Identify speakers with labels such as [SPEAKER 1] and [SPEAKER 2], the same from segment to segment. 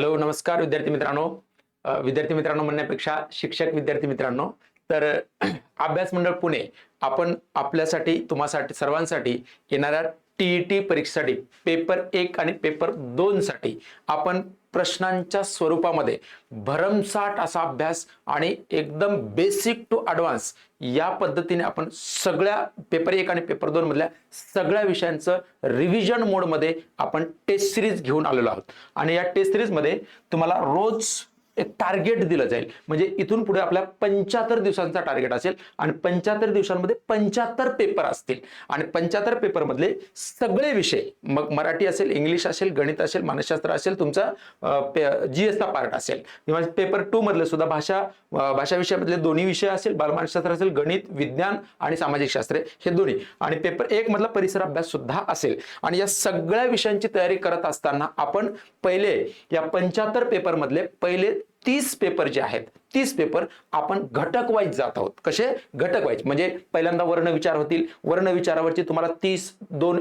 [SPEAKER 1] Hello नमस्कार विद्यार्थी मित्रांनो म्हणण्यापेक्षा शिक्षक विद्यार्थी मित्रांनो, तर अभ्यास मंडळ पुणे आपण आपल्यासाठी तुम्हासाठी सर्वांसाठी येणाऱ्या टीईटी परीक्षेसाठी पेपर 1 आणि पेपर 2 साठी आपण प्रश्नांच्या स्वरूपामध्ये भरमसाठ असा अभ्यास आणि एकदम बेसिक टू ॲडव्हान्स या पद्धतीने आपण सगळ्या पेपर 1 आणि पेपर 2 मधल्या सगळ्या विषयांचं रिव्हिजन मोडमध्ये आपण टेस्ट सिरीज घेऊन आलेलो आहोत. आणि या टेस्ट सिरीज मध्ये तुम्हाला रोज एक टार्गेट दिलं जाईल. म्हणजे इथून पुढे आपल्या 75 दिवसांचा टार्गेट असेल आणि 75 दिवसांमध्ये 75 पेपर असतील आणि 75 पेपर मधले सगळे विषय, मग मराठी असेल, इंग्लिश असेल, गणित असेल, मानसशास्त्र असेल, तुमचा जीएसचा पार्ट असेल किंवा पेपर 2 मधले सुद्धा भाषा विषयामधले दोन्ही विषय असेल, बालमानसशास्त्र असेल, गणित, विज्ञान आणि सामाजिक शास्त्रे हे दोन्ही, आणि पेपर 1 मधला परिसर अभ्यास सुद्धा असेल. आणि या सगळ्या विषयांची तयारी करत असताना आपण पहिले या 75 पेपर मधले पहिले 30 पेपर जे आहेत 30 पेपर आपण घटक वाईज जात आहोत. कसे घटक वाईज म्हणजे पहिल्यांदा वर्ण विचार होतील. वर्ण विचारावरची तुम्हाला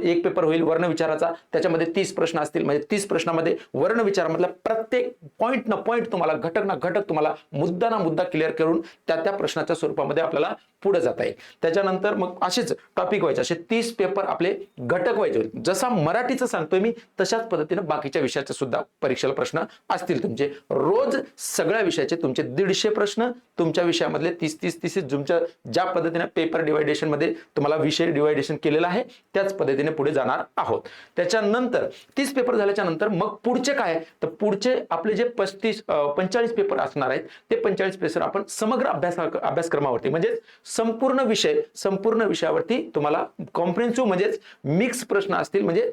[SPEAKER 1] 1 पेपर होईल वर्ण विचाराचा, त्याच्यामध्ये 30 प्रश्न असतील. म्हणजे 30 प्रश्नामध्ये वर्ण विचारामधला प्रत्येक पॉईंट ना पॉईंट तुम्हाला, घटक ना घटक तुम्हाला, मुद्दा ना मुद्दा क्लिअर करून त्या प्रश्नाच्या स्वरूपामध्ये आपल्याला पुढे जाता येईल. त्याच्यानंतर मग असेच टॉपिक वाईज असे 30 पेपर आपले घटक वाईज होईल. जसा मराठीचं सांगतोय मी तशाच पद्धतीने बाकीच्या विषयाचे सुद्धा परीक्षेला प्रश्न असतील तुमचे. रोज सगळ्या विषयाचे तुमचे 150 प्रश्न तुमच्या विषयामधले 30 तुमच्या ज्या पद्धतीने पेपर डिवायडेशन मध्ये तुम्हाला विषय डिवायडेशन केलेलं आहे त्याच पद्धतीने पुढे जाणार आहोत. त्याच्यानंतर 30 पेपर झाल्याच्या नंतर मग पुढचे काय, तर पुढचे आपले जे 45 पेपर असणार आहेत ते 45 पेपर आपण समग्र अभ्यासक्रमावरती म्हणजे संपूर्ण विषयावरती तुम्हाला कॉम्प्रिहेन्सिव्ह म्हणजेच मिक्स प्रश्न असतील. म्हणजे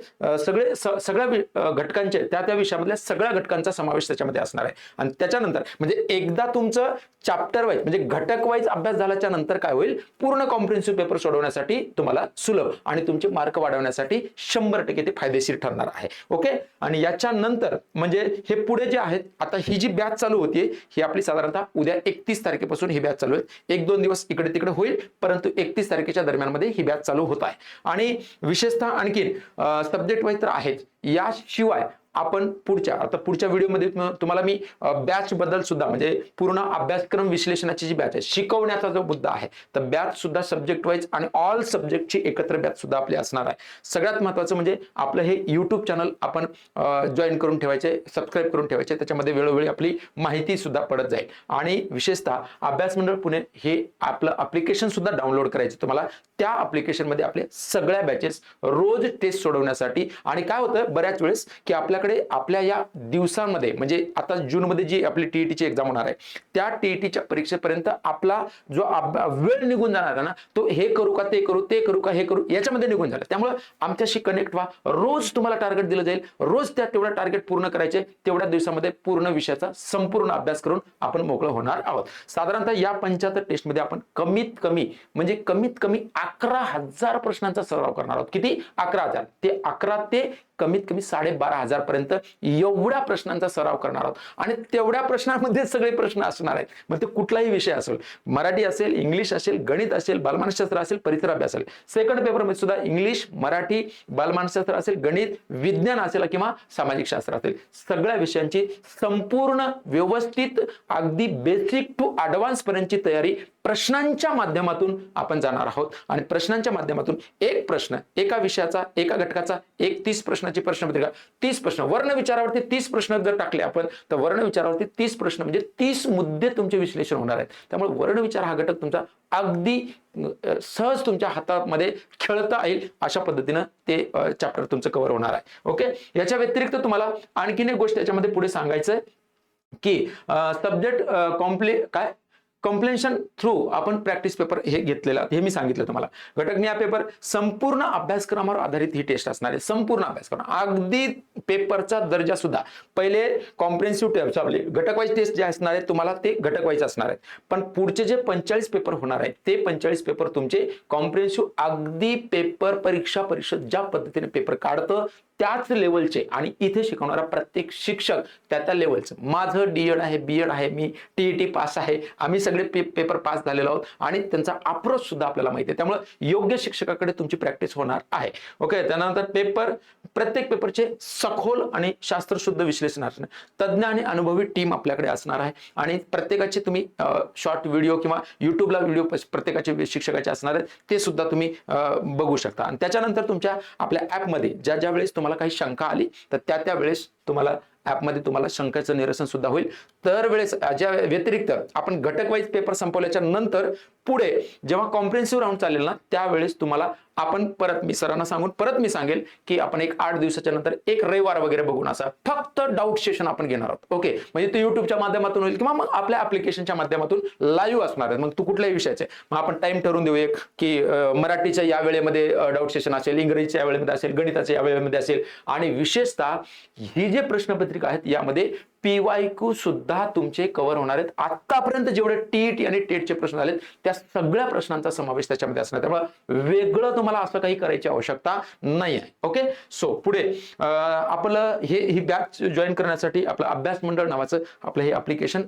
[SPEAKER 1] सगळ्या घटकांचे त्या विषयामधल्या सगळ्या घटकांचा समावेश त्याच्यामध्ये असणार आहे. आणि त्याच्यानंतर म्हणजे एकदा तुमचं चॅप्टर वाईज म्हणजे घटक वाईज अभ्यास झाल्याच्या नंतर काय होईल, पूर्ण कॉम्प्रिहेन्सिव्ह पेपर सोडवण्यासाठी तुम्हाला सुलभ आणि तुमचे मार्क वाढवण्यासाठी 100% ते फायदेशीर ठरणार आहे. ओके. आणि याच्यानंतर म्हणजे हे पुढे जे आहेत, आता ही जी बॅच चालू होतीये ही आपली साधारणतः उद्या 31 तारखेपासून ही बॅच चालू आहे. 1-2 दिवस इकडे तिकडे होईल, परंतु 31 तारखेच्या दरम्यान मध्ये ही बॅच चालू होत आहे. आणि विशेषतः आणखी सब्जेक्ट वाईज तर आहेच, याशिवाय आपण पुढच्या व्हिडिओमध्ये तुम्हाला मी बॅच बद्दल सुद्धा म्हणजे पूर्ण अभ्यासक्रम विश्लेषणाची जी बॅच आहे, शिकवण्याचा जो मुद्दा आहे, तर बॅच सुद्धा सब्जेक्ट वाईज आणि ऑल सब्जेक्टची एकत्र बॅच सुद्धा आपली असणार आहे. सगळ्यात महत्त्वाचं म्हणजे आपलं हे युट्यूब चॅनल आपण जॉईन करून ठेवायचे, सबस्क्राईब करून ठेवायचे. त्याच्यामध्ये वेळोवेळी आपली माहिती सुद्धा पडत जाईल. आणि विशेषतः अभ्यास मंडळ पुणे हे आपलं ऍप्लिकेशन सुद्धा डाउनलोड करायचे तुम्हाला. त्या ऍप्लिकेशन मध्ये आपले सगळ्या बॅचेस रोज टेस्ट सोडवण्यासाठी. आणि काय होतं बऱ्याच वेळेस की आपल्या या दिवसांमध्ये म्हणजे आता जून मध्ये जी आपली टीईटीची एक्झाम होणार आहे त्या टीईटीच्या परीक्षेपर्यंत आपला जो वेळ निघून जाणार आहे ना, तो हे करू का ते करू का हे करू याच्यामध्ये निघून जाणार. त्यामुळे आमच्याशी कनेक्ट व्हा. रोज तुम्हाला टार्गेट दिलं जाईल, रोज तेवढा टार्गेट पूर्ण करायचे. तेवढ्या दिवसामध्ये पूर्ण विषयाचा संपूर्ण अभ्यास करून आपण मोकळं होणार आहोत. साधारणतः या 75 टेस्ट मध्ये आपण कमीत कमी 11,000 प्रश्नांचा सराव करणार आहोत. किती? 11,000. ते 11 ते कमीत कमी 12,500 पर्यंत एवढ्या प्रश्नांचा सराव करणार आहोत. आणि तेवढ्या प्रश्नांमध्ये सगळे प्रश्न असणार आहेत. मग ते कुठलाही विषय असेल, मराठी असेल, इंग्लिश असेल, गणित असेल, बालमानसशास्त्र असेल, परिसर अभ्यास असेल. सेकंड पेपर मध्ये सुद्धा इंग्लिश, मराठी, बालमानसशास्त्र असेल, गणित, विज्ञान असेल किंवा सामाजिक शास्त्र असेल, सगळ्या विषयांची संपूर्ण व्यवस्थित अगदी बेसिक टू ॲडव्हान्स पर्यंतची तयारी प्रश्नांच्या माध्यमातून आपण जाणार आहोत. आणि प्रश्नांच्या माध्यमातून एक प्रश्न एका विषयाचा, एका घटकाचा, 30 प्रश्नाची प्रश्नपत्रिका, 30 प्रश्न वर्ण विचारावरती 30 प्रश्न जर टाकले आपण तर वर्ण विचारावरती 30 प्रश्न म्हणजे 30 मुद्दे तुमचे विश्लेषण होणार आहेत. त्यामुळे वर्ण विचार हा घटक तुमचा अगदी सहज तुमच्या हातामध्ये खेळता येईल अशा पद्धतीनं ते चॅप्टर तुमचं कव्हर होणार आहे. ओके. याच्या व्यतिरिक्त तुम्हाला आणखीन एक गोष्ट याच्यामध्ये पुढे सांगायचं की सब्जेक्ट कॉम्प्लेन्शन थ्रू आपण प्रॅक्टिस पेपर हे घेतलेला, हे मी सांगितलं तुम्हाला. घटकनिहाय पेपर संपूर्ण अभ्यासक्रमावर आधारित ही टेस्ट असणार आहे. संपूर्ण अभ्यासक्रम अगदी पेपरचा दर्जा सुद्धा. पहिले कॉम्प्रिहेन्सिव्ह टेस्ट आपले घटक वाईज टेस्ट जे असणार आहे तुम्हाला ते घटक वाईज असणार आहेत. पण पुढचे जे 45 पेपर होणार आहेत ते 45 पेपर तुमचे कॉम्प्रिहेन्सिव्ह अगदी पेपर परीक्षा परिषद ज्या पद्धतीने पेपर काढतं त्याच लेवलचे आणि इथे शिकवणारा प्रत्येक शिक्षक त्या लेवलचं. माझं D.Ed आहे, B.Ed आहे, मी TET पास आहे, आम्ही सगळे पेपर पास झालेलो आहोत आणि त्यांचा अप्रोच सुद्धा आपल्याला माहिती आहे. त्यामुळे योग्य शिक्षकाकडे तुमची प्रॅक्टिस होणार आहे. ओके, त्यानंतर प्रत्येक पेपरचे सखोल आणि शास्त्रशुद्ध विश्लेषण असणार, तज्ञ आणि अनुभवी टीम आपल्याकडे असणार आहे आणि प्रत्येकाचे तुम्ही शॉर्ट व्हिडिओ किंवा युट्यूबला व्हिडिओ प्रत्येकाचे शिक्षकाचे असणार आहेत, ते सुद्धा तुम्ही बघू शकता. आणि त्याच्यानंतर तुमच्या आपल्या ऍपमध्ये ज्या वेळेस तुम्हाला काही शंका आली तर त्या वेळेस तुम्हाला ऍपमध्ये तुम्हाला शंकाचं निरसन सुद्धा होईल. तर वेळेस ज्या व्यतिरिक्त आपण घटक वाईज पेपर संपवल्याच्या नंतर पुढे जेव्हा कॉम्प्रिहेन्सिव्ह राऊंड चालेल ना, त्यावेळेस तुम्हाला आपण परत मी सरांना सांगून परत मी सांगेल की आपण एक 8 दिवसाच्या नंतर एक रविवार वगैरे बघून असा फक्त डाऊट सेशन आपण घेणार आहोत. ओके, म्हणजे ते युट्यूबच्या माध्यमातून होईल किंवा मग आपल्या ऍप्लिकेशनच्या माध्यमातून लाईव्ह असणार आहे. मग तू कुठल्याही विषयाचे मग आपण टाइम ठरवून देऊ एक की मराठीच्या या वेळेमध्ये डाऊट सेशन असेल, इंग्रजीच्या या वेळेमध्ये असेल, गणिताच्या या वेळेमध्ये असेल आणि विशेषतः ही जे प्रश्नपत्रिका आहेत यामध्ये PYQ सुद्धा तुमचे कव्हर होणार आहेत. आतापर्यंत जेवढे TET आणि टेटचे प्रश्न झालेत त्या सगळ्या प्रश्नांचा समावेश त्याच्यामध्ये असणार. त्यामुळे वेगळं तुम्हाला असं काही करायची आवश्यकता नाही आहे. ओके, सो पुढे आपलं ही बॅच जॉईन करण्यासाठी आपलं अभ्यास मंडळ नावाचं आपलं हे ऍप्लिकेशन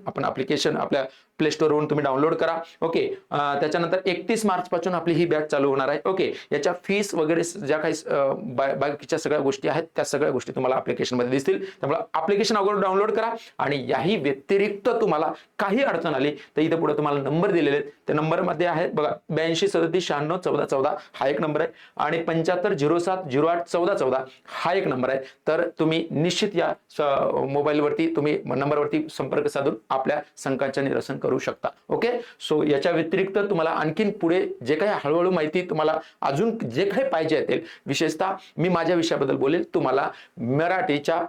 [SPEAKER 1] आपल्या प्ले स्टोअरवरून तुम्ही डाउनलोड करा. ओके, त्याच्यानंतर 31 मार्च पासून आपली ही बॅच चालू होणार आहे. ओके, याच्या फीस वगैरे ज्या काही बाकीच्या सगळ्या गोष्टी आहेत त्या सगळ्या गोष्टी तुम्हाला ऍप्लिकेशन मध्ये दिसतील. त्यामुळे ऍप्लिकेशन अगोदर डाउनलोड करा आणि याही व्यतिरिक्त तुम्हाला काही अडचण आली तर इथे पुढे तुम्हाला नंबर दिलेले आहेत. त्या नंबरमध्ये आहेत बघा 82 37 96 14 14 हा एक नंबर आहे आणि 75 07 08 14 14 हा एक नंबर आहे. तर तुम्ही निश्चित या मोबाईलवरती तुम्ही नंबरवरती संपर्क साधून आपल्या शंकांचे निरसन करू शकता. ओके, सो याच्या व्यतिरिक्त तुम्हाला आणखीन पुढे जे काही हळूहळू माहिती तुम्हाला अजून जे काही पाहिजे असेल, विशेषतः मी माझ्या विषयाबद्दल बोलेल. तुम्हाला मराठीच्या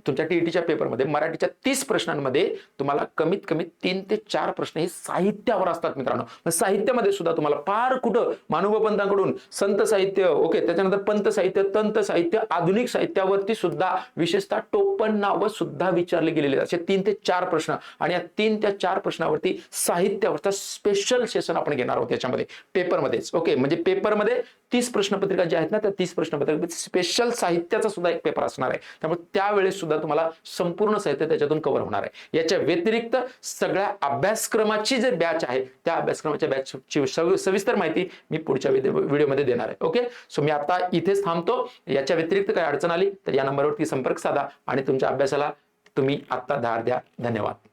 [SPEAKER 1] तुमच्या TETच्या पेपरमध्ये मराठीच्या 30 प्रश्नांमध्ये तुम्हाला कमीत कमी 3 ते 4 प्रश्न हे साहित्यावर असतात मित्रांनो. साहित्यामध्ये सुद्धा तुम्हाला फार कुठं मानुभवपंतांकडून संत साहित्य, ओके, त्याच्यानंतर पंत साहित्य, तंत साहित्य, आधुनिक साहित्यावरती सुद्धा विशेषतः टोपण नावं सुद्धा विचारले गेलेले असे 3 ते 4 प्रश्न आणि या 3 ते 4 प्रश्नावरती साहित्यावरचा स्पेशल सेशन आपण घेणार आहोत याच्यामध्ये पेपरमध्येच. ओके, म्हणजे पेपरमध्ये 30 प्रश्नपत्रिका ज्या आहेत ना त्या 30 प्रश्नपत्रिका स्पेशल साहित्याचा सुद्धा एक पेपर असणार आहे. त्यामुळे त्यावेळेस सुद्धा तुम्हाला संपूर्ण साहित्य त्याच्यातून कव्हर होणार आहे. याच्या व्यतिरिक्त सगळ्या अभ्यासक्रमाची जे बॅच आहे त्या अभ्यासक्रमाच्या बॅचची सविस्तर माहिती मी पुढच्या व्हिडिओमध्ये देणार आहे. ओके, सो मी आता इथेच थांबतो. याच्या व्यतिरिक्त काही अडचण आली तर या नंबरवरती संपर्क साधा आणि तुमच्या अभ्यासाला तुम्ही आता धार द्या. धन्यवाद.